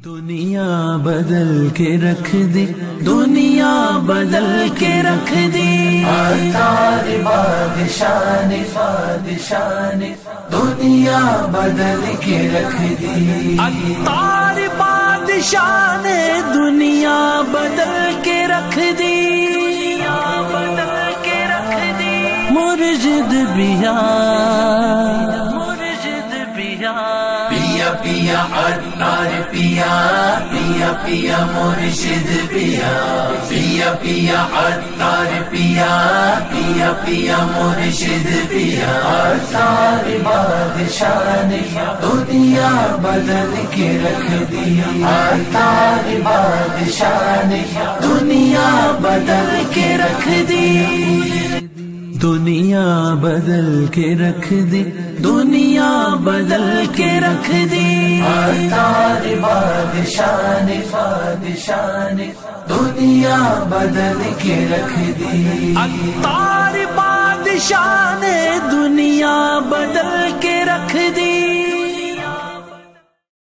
دنیا بدل کے رکھ دی، دنیا بدل کے رکھ دی، عطار بادشاہ نے دنیا بدل کے رکھ دی، عطار بادشاہ نے دنیا بدل کے رکھ دی، بدل کے رکھ دی، مرشد بیا پیا پیا عطار پیا پیا پیا مرشد پیا پیا پیا عطار پیا پیا پیا مرشد پیا، عطار بادشاہ نے دنیا بدل کے رکھ دی، عطار بادشاہ نے دنیا بدل کے رکھ دی، دنیا بدل کے رکھ دی، دنیا بدل کے رکھ دی، عطار بادشاہ نے دنیا بدل کے رکھ دی، عطار بادشاہ نے دنیا بدل کے رکھ دی،